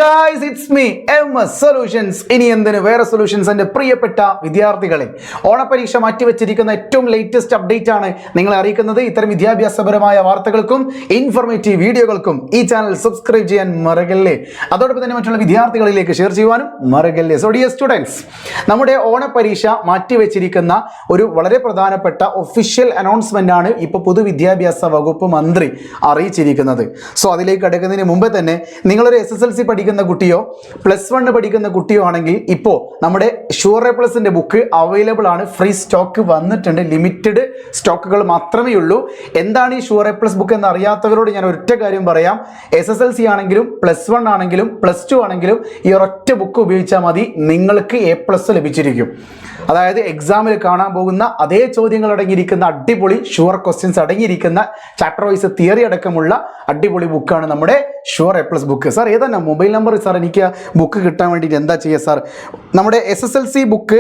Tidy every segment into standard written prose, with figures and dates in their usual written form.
Guys, it's me MS solutions. ഇനി എന്തിന് വേറെ സൊല്യൂഷൻസ്. എൻ്റെ പ്രിയപ്പെട്ട വിദ്യാർത്ഥികളെ, ഓണപരീക്ഷ മാറ്റിവെച്ചിരിക്കുന്ന ഏറ്റവും ലേറ്റസ്റ്റ് അപ്ഡേറ്റ് ആണ് നിങ്ങളെ അറിയിക്കുന്നത്. ഇത്തരം വിദ്യാഭ്യാസപരമായ വാർത്തകൾക്കും ഇൻഫോർമേറ്റീവ് വീഡിയോകൾക്കും ഈ ചാനൽ സബ്സ്ക്രൈബ് ചെയ്യാൻ മറക്കല്ലേ. അതോടൊപ്പം തന്നെ മറ്റുള്ള വിദ്യാർത്ഥികളിലേക്ക് ഷെയർ ചെയ്യുവാനും മറക്കല്ലേ. സോ ഡിയർ സ്റ്റുഡൻസ്, നമ്മുടെ ഓണപരീക്ഷ മാറ്റിവെച്ചിരിക്കുന്ന ഒരു വളരെ പ്രധാനപ്പെട്ട ഒഫീഷ്യൽ അനൗൺസ്മെന്റ് ആണ് ഇപ്പോൾ പൊതുവിദ്യാഭ്യാസ വകുപ്പ് മന്ത്രി അറിയിച്ചിരിക്കുന്നത്. സോ അതിലേക്ക് കടക്കുന്നതിന് മുമ്പ് തന്നെ നിങ്ങളൊരു SSLC പഠിക്കുന്ന കുട്ടിയോ +1 പഠിക്കുന്ന കുട്ടിയോ ആണെങ്കിൽ ഇപ്പോൾ നമ്മുടെ ഷുവർ എ പ്ലസിൻ്റെ ബുക്ക് അവൈലബിൾ ആണ്. ഫ്രീ സ്റ്റോക്ക് വന്നിട്ടുണ്ട്. ലിമിറ്റഡ് സ്റ്റോക്കുകൾ മാത്രമേ ഉള്ളൂ. എന്താണ് ഈ ഷുവർ എ പ്ലസ് ബുക്ക് എന്ന് അറിയാത്തവരോട് ഞാൻ ഒറ്റ കാര്യം പറയാം. SSLC ആണെങ്കിലും +1 ആണെങ്കിലും +2 ആണെങ്കിലും ഈ ഒരൊറ്റ ബുക്ക് ഉപയോഗിച്ചാൽ മതി, നിങ്ങൾക്ക് A+ ലഭിച്ചിരിക്കും. അതായത് എക്സാമിൽ കാണാൻ പോകുന്ന അതേ ചോദ്യങ്ങൾ അടങ്ങിയിരിക്കുന്ന അടിപൊളി ഷുവർ ക്വസ്റ്റ്യൻസ് അടങ്ങിയിരിക്കുന്ന ചാപ്റ്റർ വൈസ് തിയറി അടക്കമുള്ള അടിപൊളി ബുക്കാണ് നമ്മുടെ ഷുവർ A+ ബുക്ക്. സാർ ഏതാണ് മൊബൈൽ നമ്പർ? സാർ എനിക്ക് ബുക്ക് കിട്ടാൻ വേണ്ടിയിട്ട് എന്താ ചെയ്യുക സാർ? നമ്മുടെ SSLC ബുക്ക്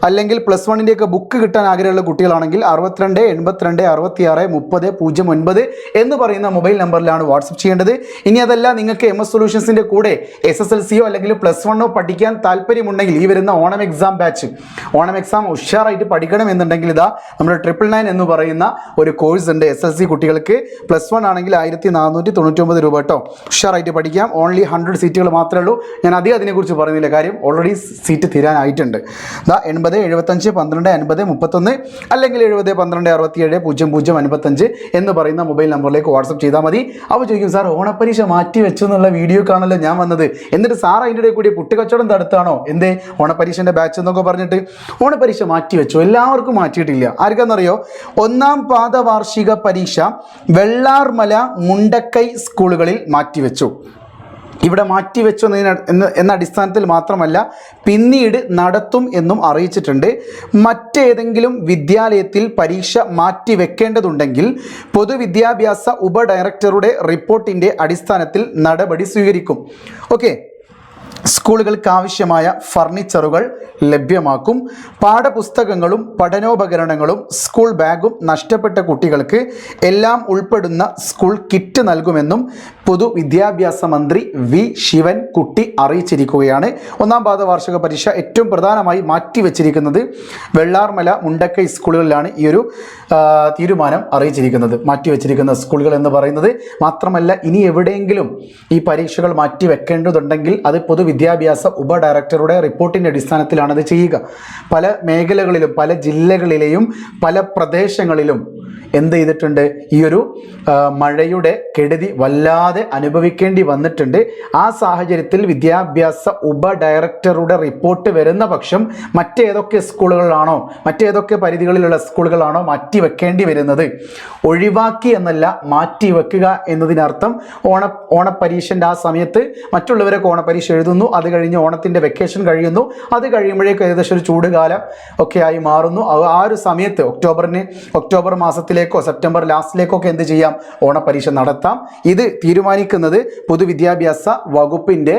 അല്ലെങ്കിൽ +1 ഒക്കെ ബുക്ക് കിട്ടാൻ ആഗ്രഹമുള്ള കുട്ടികളാണെങ്കിൽ 62 82 66 30 09 എന്ന് പറയുന്ന മൊബൈൽ നമ്പറിലാണ് വാട്സപ്പ് ചെയ്യേണ്ടത്. ഇനി അതല്ല, നിങ്ങൾക്ക് MS സൊല്യൂഷൻസിൻ്റെ കൂടെ SSLCയോ അല്ലെങ്കിൽ +1 പഠിക്കാൻ താല്പര്യമുണ്ടെങ്കിൽ ഈ വരുന്ന Onam exam batch, Onam exam ഉഷാറായിട്ട് പഠിക്കണം എന്നുണ്ടെങ്കിൽ ഇതാ നമ്മുടെ 999 എന്ന് പറയുന്ന ഒരു കോഴ്സ് ഉണ്ട്. SSLC കുട്ടികൾക്ക് +1 ആണെങ്കിൽ 1499 രൂപ കേട്ടോ. ഉഷാറായിട്ട് പഠിക്കാം. ഓൺലി 100 സീറ്റുകൾ മാത്രമേ ഉള്ളൂ. ഞാൻ അതിനെക്കുറിച്ച് പറയുന്നില്ല, കാര്യം ഓൾറെഡി സീറ്റ് തീരാനായിട്ടുണ്ട്. 80 75 12 50 31 അല്ലെങ്കിൽ 70 12 67 00 55 എന്ന് പറയുന്ന മൊബൈൽ നമ്പറിലേക്ക് വാട്സപ്പ് ചെയ്താൽ മതി. അപ്പോൾ ചോദിക്കും, സാർ ഓണപ്പരീക്ഷ മാറ്റി വെച്ചു എന്നുള്ള വീഡിയോ കാണല്ലോ ഞാൻ വന്നത്, എന്നിട്ട് സാർ അതിൻ്റെ ഇടയിൽ കൂടി കുട്ടിക്കച്ചവടം തടുത്താണോ എന്തേ ഓണപ്പരീക്ഷൻ്റെ ബാച്ച് എന്നൊക്കെ പറഞ്ഞിട്ട്? ഓണപ്പരീക്ഷ മാറ്റിവെച്ചു, എല്ലാവർക്കും മാറ്റിയിട്ടില്ല. ആർക്കാണെന്നറിയോ? 1ാം പാദ വാർഷിക പരീക്ഷ വെള്ളാർമല മുണ്ടക്കൈ സ്കൂളുകളിൽ മാറ്റിവെച്ചു. ഇവിടെ മാറ്റിവെച്ചു എന്ന അടിസ്ഥാനത്തിൽ മാത്രമല്ല, പിന്നീട് നടത്തും എന്നും അറിയിച്ചിട്ടുണ്ട്. മറ്റേതെങ്കിലും വിദ്യാലയത്തിൽ പരീക്ഷ മാറ്റിവെക്കേണ്ടതുണ്ടെങ്കിൽ പൊതുവിദ്യാഭ്യാസ ഉപഡയറക്ടറുടെ റിപ്പോർട്ടിൻ്റെ അടിസ്ഥാനത്തിൽ നടപടി സ്വീകരിക്കും. ഓക്കെ, സ്കൂളുകൾക്ക് ആവശ്യമായ ഫർണിച്ചറുകൾ ലഭ്യമാക്കും. പാഠപുസ്തകങ്ങളും പഠനോപകരണങ്ങളും സ്കൂൾ ബാഗും നഷ്ടപ്പെട്ട കുട്ടികൾക്ക് എല്ലാം ഉൾപ്പെടുന്ന സ്കൂൾ കിറ്റ് നൽകുമെന്നും പൊതുവിദ്യാഭ്യാസ മന്ത്രി V ശിവൻകുട്ടി അറിയിച്ചിരിക്കുകയാണ്. 1ാം പാദ വാർഷിക പരീക്ഷ ഏറ്റവും പ്രധാനമായി മാറ്റിവെച്ചിരിക്കുന്നത് വെള്ളാർമല മുണ്ടക്കൈ സ്കൂളുകളിലാണ് ഈ ഒരു തീരുമാനം അറിയിച്ചിരിക്കുന്നത്. മാറ്റിവെച്ചിരിക്കുന്ന സ്കൂളുകൾ എന്ന് പറയുന്നത് മാത്രമല്ല, ഇനി എവിടെയെങ്കിലും ഈ പരീക്ഷകൾ മാറ്റിവെക്കേണ്ടതുണ്ടെങ്കിൽ അത് പൊതുവിദ്യാഭ്യാസ ഉപഡയറക്ടറുടെ റിപ്പോർട്ടിൻ്റെ അടിസ്ഥാനത്തിലാണ് അത് ചെയ്യുക. പല മേഖലകളിലും പല ജില്ലകളിലെയും പല പ്രദേശങ്ങളിലും എന്ത് ചെയ്തിട്ടുണ്ട്? ഈ ഒരു മഴയുടെ കെടുതി വല്ലാതെ അനുഭവിക്കേണ്ടി വന്നിട്ടുണ്ട്. ആ സാഹചര്യത്തിൽ വിദ്യാഭ്യാസ ഉപഡയറക്ടറുടെ റിപ്പോർട്ട് വരുന്ന പക്ഷം മറ്റേതൊക്കെ സ്കൂളുകളാണോ, മറ്റേതൊക്കെ പരിധികളിലുള്ള സ്കൂളുകളാണോ മാറ്റിവെക്കേണ്ടി വരുന്നത്, ഒഴിവാക്കി എന്നല്ല മാറ്റിവെക്കുക എന്നതിനർത്ഥം ഓണപരീക്ഷൻ്റെ ആ സമയത്ത് മറ്റുള്ളവരൊക്കെ ഓണപരീക്ഷ എഴുതുന്നു, അത് കഴിഞ്ഞ് ഓണത്തിൻ്റെ വെക്കേഷൻ കഴിയുന്നു, അത് കഴിയുമ്പോഴേക്കും ഏകദേശം ഒരു ചൂടുകാലം ഒക്കെ ആയി മാറുന്നു. ആ ഒരു സമയത്ത് ഒക്ടോബർ മാസത്തിലേക്കോ സെപ്റ്റംബർ ലാസ്റ്റിലേക്കൊക്കെ എന്ത് ചെയ്യാം? ഓണപരീക്ഷ നടത്താം. ഇത് തീരുമാനിക്കുന്നത് പൊതുവിദ്യാഭ്യാസ വകുപ്പിൻ്റെ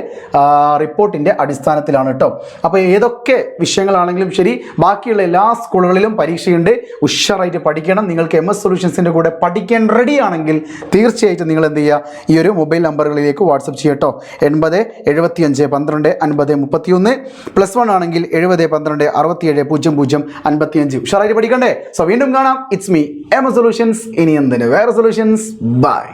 റിപ്പോർട്ടിൻ്റെ അടിസ്ഥാനത്തിലാണ് കേട്ടോ. അപ്പോൾ ഏതൊക്കെ വിഷയങ്ങളാണെങ്കിലും ശരി, ബാക്കിയുള്ള എല്ലാ സ്കൂളുകളിലും പരീക്ഷയുണ്ട്. ഉഷാറായിട്ട് പഠിക്കണം. നിങ്ങൾക്ക് MS സൊല്യൂഷൻസിൻ്റെ കൂടെ പഠിക്കാൻ റെഡി ആണെങ്കിൽ തീർച്ചയായിട്ടും നിങ്ങൾ എന്ത് ചെയ്യുക? ഈ ഒരു മൊബൈൽ നമ്പറുകളിലേക്ക് വാട്സപ്പ് ചെയ്യട്ടോ. 80 75 12 50 31, +1 ആണെങ്കിൽ 70 12 67 00 55. ഉഷാറായിട്ട് പഠിക്കണ്ടേ? സോ വീണ്ടും കാണാം. It's me MS solutions. ഇനി എന്തിന് വേറെ സൊല്യൂഷൻസ്. ബൈ.